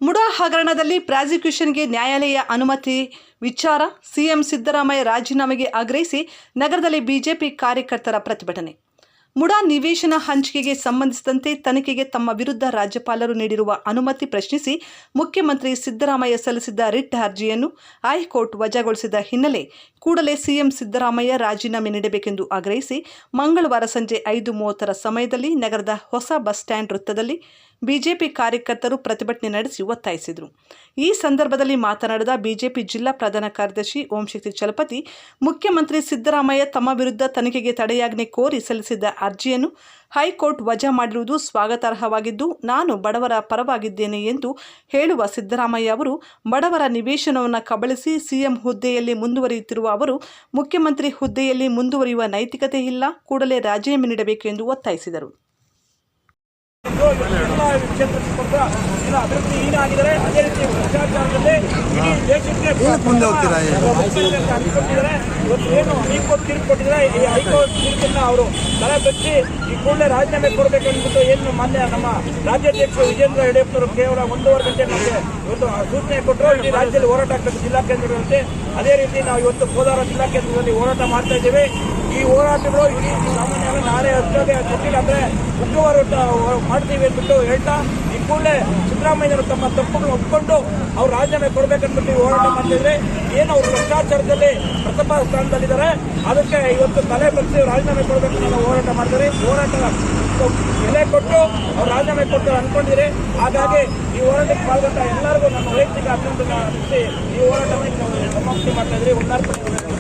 ಮುಡಾ ಹಗರಣದಲ್ಲಿ ಪ್ರಾಸಿಕ್ಯೂಷನ್ಗೆ ನ್ಯಾಯಾಲಯ ಅನುಮತಿ ವಿಚಾರ ಸಿಎಂ ಸಿದ್ದರಾಮಯ್ಯ ರಾಜೀನಾಮೆಗೆ ಆಗ್ರಹಿಸಿ ನಗರದಲ್ಲಿ ಬಿಜೆಪಿ ಕಾರ್ಯಕರ್ತರ ಪ್ರತಿಭಟನೆ. ಮುಡಾ ನಿವೇಶನ ಹಂಚಿಕೆಗೆ ಸಂಬಂಧಿಸಿದಂತೆ ತನಿಖೆಗೆ ತಮ್ಮ ವಿರುದ್ಧ ರಾಜ್ಯಪಾಲರು ನೀಡಿರುವ ಅನುಮತಿ ಪ್ರಶ್ನಿಸಿ ಮುಖ್ಯಮಂತ್ರಿ ಸಿದ್ದರಾಮಯ್ಯ ಸಲ್ಲಿಸಿದ್ದ ರಿಟ್ ಅರ್ಜಿಯನ್ನು ಹೈಕೋರ್ಟ್ ವಜಾಗೊಳಿಸಿದ ಹಿನ್ನೆಲೆ ಕೂಡಲೇ ಸಿಎಂ ಸಿದ್ದರಾಮಯ್ಯ ರಾಜೀನಾಮೆ ನೀಡಬೇಕೆಂದು ಆಗ್ರಹಿಸಿ ಮಂಗಳವಾರ ಸಂಜೆ 5:30 ಸಮಯದಲ್ಲಿ ನಗರದ ಹೊಸ ಬಸ್ ಸ್ಟ್ಯಾಂಡ್ ವೃತ್ತದಲ್ಲಿ ಬಿಜೆಪಿ ಕಾರ್ಯಕರ್ತರು ಪ್ರತಿಭಟನೆ ನಡೆಸಿ ಒತ್ತಾಯಿಸಿದರು. ಈ ಸಂದರ್ಭದಲ್ಲಿ ಮಾತನಾಡಿದ ಬಿಜೆಪಿ ಜಿಲ್ಲಾ ಪ್ರಧಾನ ಕಾರ್ಯದರ್ಶಿ ಓಂಶಕ್ತಿ ಚಲಪತಿ, ಮುಖ್ಯಮಂತ್ರಿ ಸಿದ್ದರಾಮಯ್ಯ ತಮ್ಮ ವಿರುದ್ಧ ತನಿಖೆಗೆ ತಡೆಯಾಜ್ಞೆ ಕೋರಿ ಸಲ್ಲಿಸಿದ್ದ ಅರ್ಜಿಯನ್ನು ಹೈಕೋರ್ಟ್ ವಜಾ ಮಾಡಿರುವುದು ಸ್ವಾಗತಾರ್ಹವಾಗಿದ್ದು, ನಾನು ಬಡವರ ಪರವಾಗಿದ್ದೇನೆ ಎಂದು ಹೇಳುವ ಸಿದ್ದರಾಮಯ್ಯ ಅವರು ಬಡವರ ನಿವೇಶನವನ್ನು ಕಬಳಿಸಿ ಸಿಎಂ ಹುದ್ದೆಯಲ್ಲಿ ಮುಂದುವರಿಯುತ್ತಿರುವ ಅವರು ಮುಖ್ಯಮಂತ್ರಿ ಹುದ್ದೆಯಲ್ಲಿ ಮುಂದುವರಿಯುವ ನೈತಿಕತೆ ಇಲ್ಲ, ಕೂಡಲೇ ರಾಜೀನಾಮೆ ನೀಡಬೇಕು ಎಂದು ಒತ್ತಾಯಿಸಿದರು. ಅಭಿವೃದ್ಧಿ ಏನಾಗಿದ್ದಾರೆ ಅದೇ ರೀತಿ ಭ್ರಷ್ಟಾಚಾರದಲ್ಲಿ ಇಡೀ ದೇಶಕ್ಕೆ ಅನ್ಕೊಂಡಿದ್ದಾರೆ. ಇವತ್ತು ಏನು ಹೈಕೋರ್ಟ್ ತೀರ್ಪು ಕೊಟ್ಟಿದ್ದಾರೆ, ಈ ಹೈಕೋರ್ಟ್ ತೀರ್ಪನ್ನ ಅವರು ತಲೆ ಬೆಚ್ಚಿ ಈ ಕೂಡಲೇ ರಾಜೀನಾಮೆ ಕೊಡಬೇಕಂದ್ಬಿಟ್ಟು ಏನು ಮಾನ್ಯ ನಮ್ಮ ರಾಜ್ಯಾಧ್ಯಕ್ಷರು ವಿಜೇಂದ್ರ ಯಡಿಯೂರಪ್ಪನವರು ಕೇವಲ 1.5 ಗಂಟೆ ನಮಗೆ ಇವತ್ತು ಸೂಚನೆ ಕೊಟ್ಟರು. ಇಡೀ ರಾಜ್ಯದಲ್ಲಿ ಹೋರಾಟ ಆಗ್ತದೆ ಜಿಲ್ಲಾ ಕೇಂದ್ರಗಳಂತೆ. ಅದೇ ರೀತಿ ನಾವು ಇವತ್ತು ಕೋಲಾರ ಜಿಲ್ಲಾ ಕೇಂದ್ರದಲ್ಲಿ ಹೋರಾಟ ಮಾಡ್ತಾ ಇದ್ದೇವೆ. ಈ ಹೋರಾಟಗಳು ಇಡೀ ಸಾಮಾನ್ಯ ನಾಳೆ ಹತ್ತಿಗೆ ಕೊಟ್ಟಿಲ್ಲ ಅಂದರೆ ಉಗ್ರವಾರ ಮಾಡ್ತೀವಿ ಅಂದ್ಬಿಟ್ಟು ಹೇಳ್ತಾ ಈ ಕೂಡಲೇ ಸಿದ್ದರಾಮಯ್ಯವರು ತಮ್ಮ ತಪ್ಪುಗಳನ್ನು ಒಪ್ಪಿಕೊಂಡು ಅವ್ರು ರಾಜೀನಾಮೆ ಕೊಡಬೇಕಂದ್ಬಿಟ್ಟು ಹೋರಾಟ ಮಾಡ್ತಿದ್ರೆ ಏನು ಅವರು ಭ್ರಷ್ಟಾಚಾರದಲ್ಲಿ ಪ್ರಥಮ ಸ್ಥಾನದಲ್ಲಿದ್ದಾರೆ. ಅದಕ್ಕೆ ಇವತ್ತು ತಲೆ ಬಗ್ಸಿ ರಾಜೀನಾಮೆ ಕೊಡಬೇಕು ನಾವು ಹೋರಾಟ ಮಾಡ್ತಾರೆ. ಹೋರಾಟ ಎಲೆ ಕೊಟ್ಟು ಅವ್ರು ರಾಜೀನಾಮೆ ಕೊಡ್ತಾರೆ ಅನ್ಕೊಂಡಿದ್ರೆ. ಹಾಗಾಗಿ ಈ ಹೋರಾಟಕ್ಕೆ ಪಾಲ್ಗೊಂಡ ಎಲ್ಲರಿಗೂ ನಮ್ಮ ವೈಯಕ್ತಿಕ ಅಭಿನಂದನೆ ಈ ಹೋರಾಟವನ್ನು ಸಮಾಪ್ತಿ ಮಾಡ್ತಾ ಇದ್ರಿ.